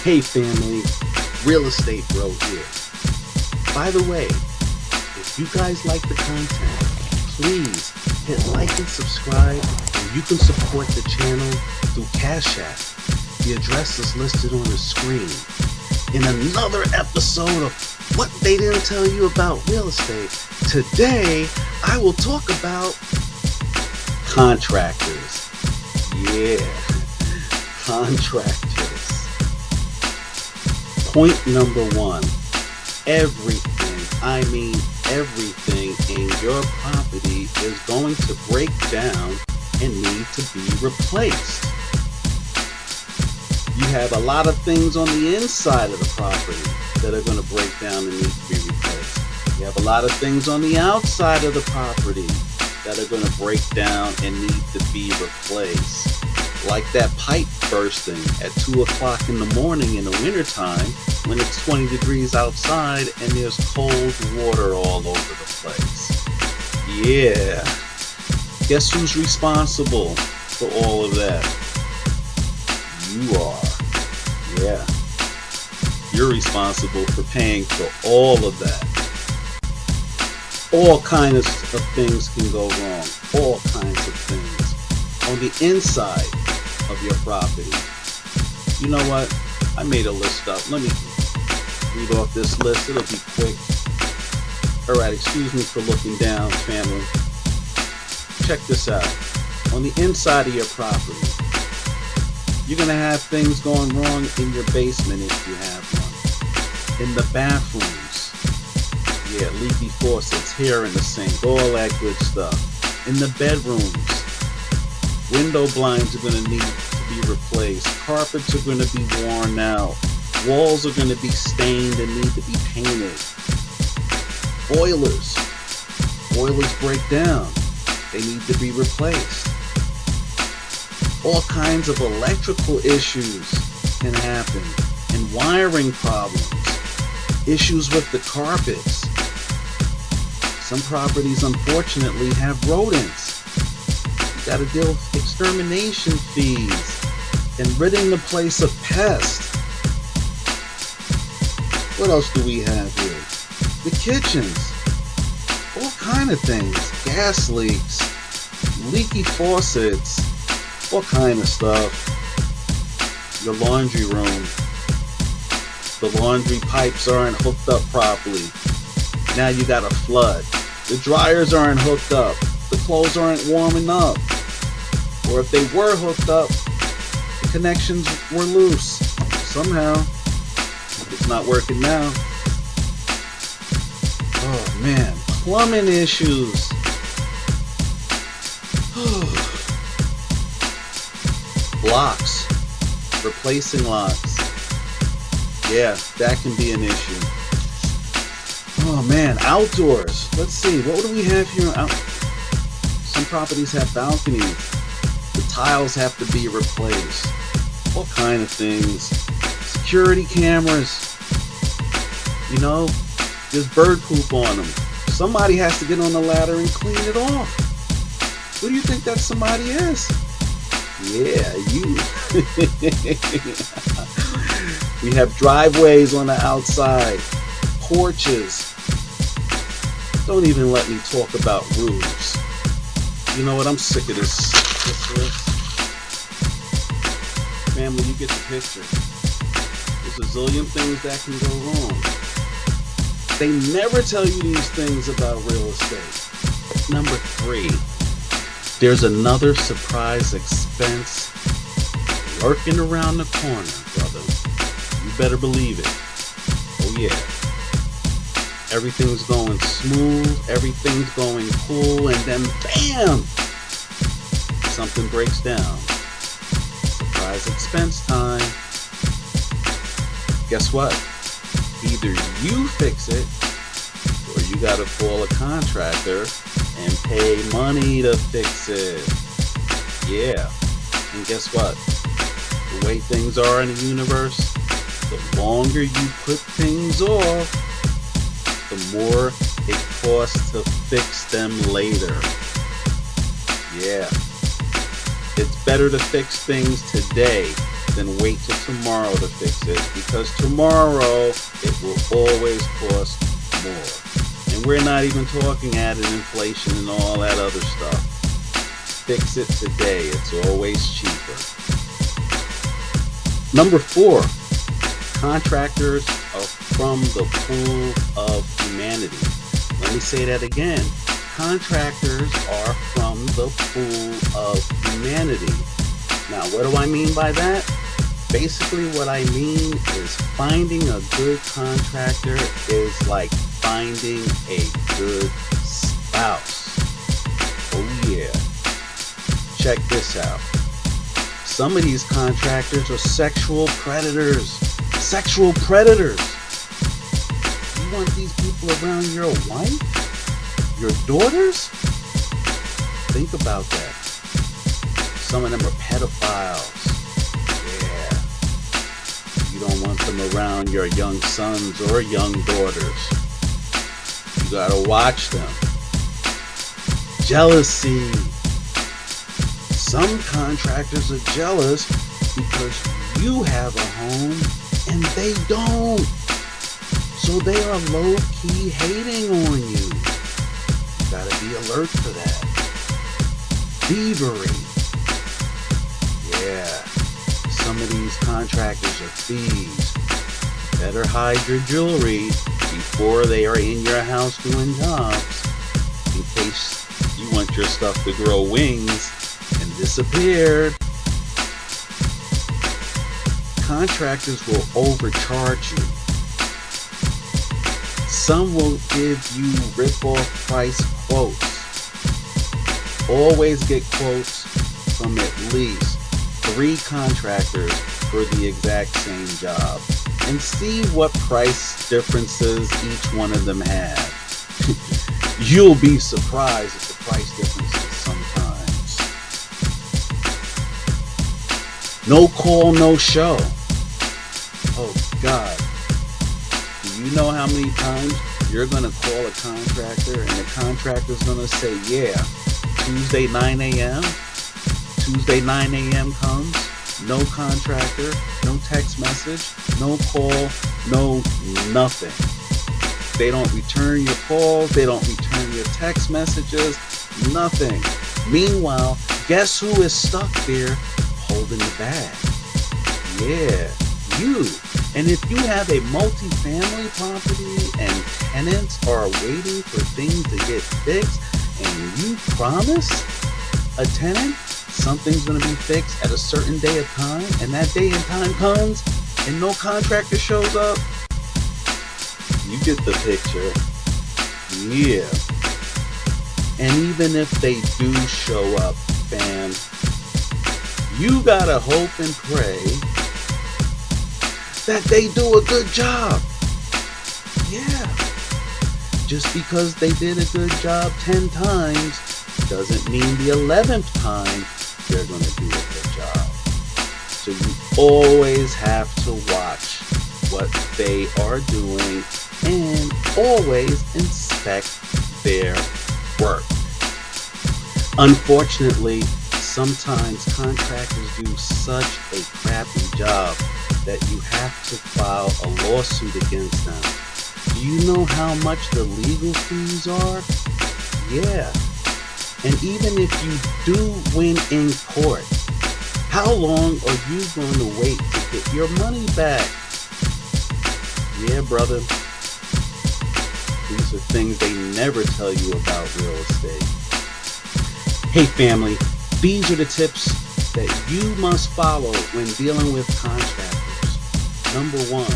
Hey family, Real Estate Bro here. By the way, if you guys like the content, please hit like and subscribe, and you can support the channel through Cash App. The address is listed on the screen. In another episode of What They Didn't Tell You About Real Estate, today I will talk about contractors. Yeah, contractors. Point number one, everything, I mean everything in your property is going to break down and need to be replaced. You have a lot of things on the inside of the property that are going to break down and need to be replaced. You have a lot of things on the outside of the property that are going to break down and need to be replaced. Like that pipe bursting at 2 o'clock in the morning in the wintertime when it's 20 degrees outside and there's cold water all over the place. Yeah. Guess who's responsible for all of that? You are. Yeah. You're responsible for paying for all of that. All kinds of things can go wrong. All kinds of things. On the inside of your property. You know what? I made a list up. Let me read off this list. It'll be quick. Alright, excuse me for looking down, family. Check this out. On the inside of your property, you're going to have things going wrong in your basement if you have one. In the bathrooms, yeah, leaky faucets, hair in the sink, all that good stuff. In the bedrooms, window blinds are going to need to be replaced. Carpets are going to be worn out. Walls are going to be stained and need to be painted. Boilers break down. They need to be replaced. All kinds of electrical issues can happen. And wiring problems. Issues with the carpets. Some properties, unfortunately, have rodents. You got to deal with extermination fees and ridding the place of pests. What else do we have here? The kitchens. All kind of things. Gas leaks. Leaky faucets. All kind of stuff. Your laundry room. The laundry pipes aren't hooked up properly. Now you got a flood. The dryers aren't hooked up. The clothes aren't warming up. Or if they were hooked up, the connections were loose. Somehow, it's not working now. Oh man, plumbing issues. Locks. Replacing locks. Yeah, that can be an issue. Oh man, outdoors. Let's see, what do we have here? Some properties have balconies. The tiles have to be replaced. All kind of things. Security cameras. You know, there's bird poop on them. Somebody has to get on the ladder and clean it off. Who do you think that somebody is? Yeah, you. We have driveways on the outside. Porches. Don't even let me talk about roofs. You know what? I'm sick of this list. Family, you get the picture. There's a zillion things that can go wrong. They never tell you these things about real estate. Number 3, there's another surprise expense lurking around the corner, brother. You better believe it. Oh yeah. Everything's going smooth, everything's going cool, and then BAM! Something breaks down. Surprise expense time. Guess what? Either you fix it, or you gotta call a contractor and pay money to fix it. Yeah. And guess what? The way things are in the universe, the longer you put things off, the more it costs to fix them later. Yeah. It's better to fix things today than wait till tomorrow to fix it, because tomorrow it will always cost more. And we're not even talking added inflation and all that other stuff. Fix it today. It's always cheaper. Number 4, contractors are from the pool of humanity. Let me say that again. Contractors are from the pool of humanity. Now, what do I mean by that? Basically, what I mean is finding a good contractor is like finding a good spouse. Oh yeah. Check this out. Some of these contractors are sexual predators. Sexual predators. You want these people around your wife? Your daughters? Think about that. Some of them are pedophiles. Yeah. You don't want them around your young sons or young daughters. You gotta watch them. Jealousy. Some contractors are jealous because you have a home and they don't. So they are low-key hating on you. You gotta be alert for that. Thievery. Yeah, some of these contractors are thieves. Better hide your jewelry before they are in your house doing jobs, in case you want your stuff to grow wings and disappear. Contractors will overcharge you. Some will give you rip-off price quotes. Always get quotes from at least 3 contractors for the exact same job, and see what price differences each one of them have. You'll be surprised at the price differences sometimes. No call, no show. Oh God. Do you know how many times you're going to call a contractor and the contractor's going to say, yeah, Tuesday 9 a.m.? Tuesday 9 a.m. comes, no contractor, no text message, no call, no nothing. They don't return your calls, they don't return your text messages, nothing. Meanwhile, guess who is stuck there holding the bag? Yeah, you. And if you have a multi-family property and tenants are waiting for things to get fixed, and you promise a tenant something's going to be fixed at a certain day of time, and that day and time comes and no contractor shows up, you get the picture. Yeah. And even if they do show up, fam, you gotta hope and pray that they do a good job. Yeah. Just because they did a good job 10 times doesn't mean the 11th time they're going to do a good job. So you always have to watch what they are doing and always inspect their work. Unfortunately, sometimes contractors do such a crappy job that you have to file a lawsuit against them. Do you know how much the legal fees are? Yeah. And even if you do win in court, how long are you going to wait to get your money back? Yeah, brother. These are things they never tell you about real estate. Hey, family, these are the tips that you must follow when dealing with contractors. Number 1,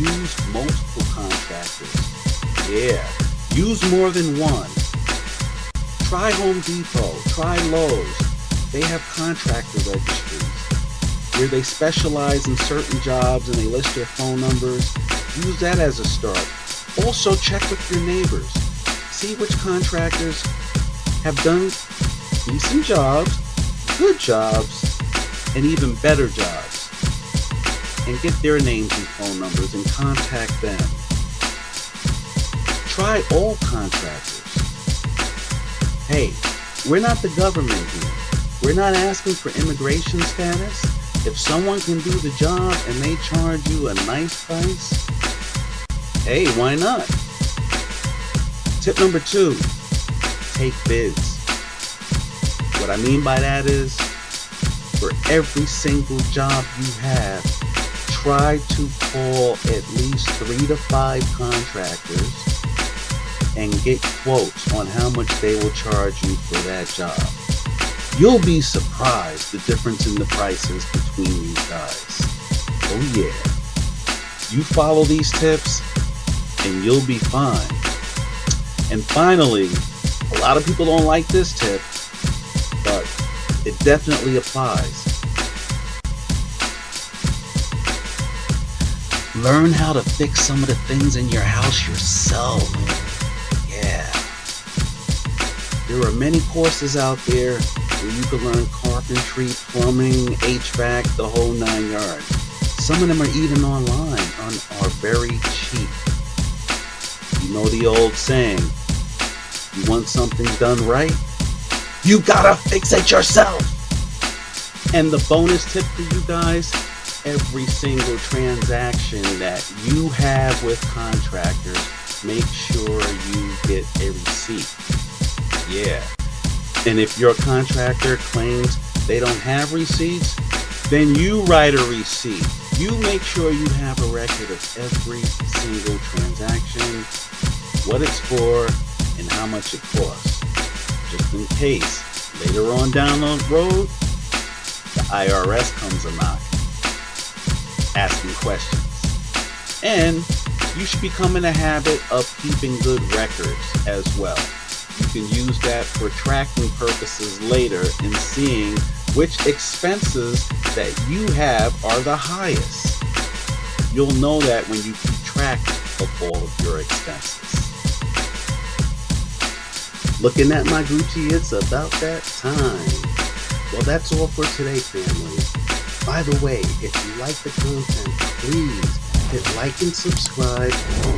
use multiple contractors. Yeah, use more than one. Try Home Depot, try Lowe's. They have contractor registries where they specialize in certain jobs and they list their phone numbers. Use that as a start. Also check with your neighbors. See which contractors have done decent jobs, good jobs, and even better jobs. And get their names and phone numbers and contact them. Try all contractors. Hey, we're not the government here. We're not asking for immigration status. If someone can do the job and they charge you a nice price, hey, why not? Tip number 2, take bids. What I mean by that is, for every single job you have, try to call at least 3 to 5 contractors and get quotes on how much they will charge you for that job. You'll be surprised the difference in the prices between these guys. Oh yeah. You follow these tips and you'll be fine. And finally, a lot of people don't like this tip, but it definitely applies. Learn how to fix some of the things in your house yourself. Yeah. There are many courses out there where you can learn carpentry, plumbing, HVAC, the whole 9 yards. Some of them are even online and are very cheap. You know the old saying, you want something done right? You gotta fix it yourself! And the bonus tip for you guys, every single transaction that you have with contractors, make sure you get a receipt. Yeah. And if your contractor claims they don't have receipts, then you write a receipt. You make sure you have a record of every single transaction, what it's for, and how much it costs. Just in case later on down the road, the IRS comes a knock, asking questions. And you should become in the habit of keeping good records as well. You can use that for tracking purposes later and seeing which expenses that you have are the highest. You'll know that when you keep track of all of your expenses. Looking at my Gucci, it's about that time. Well, that's all for today, family. By the way, if you like the content, please hit like and subscribe.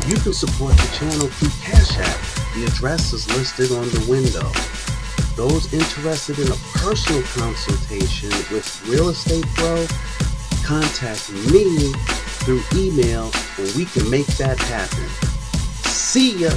You can support the channel through Cash App. The address is listed on the window. Those interested in a personal consultation with Real Estate Pro, contact me through email and we can make that happen. See ya!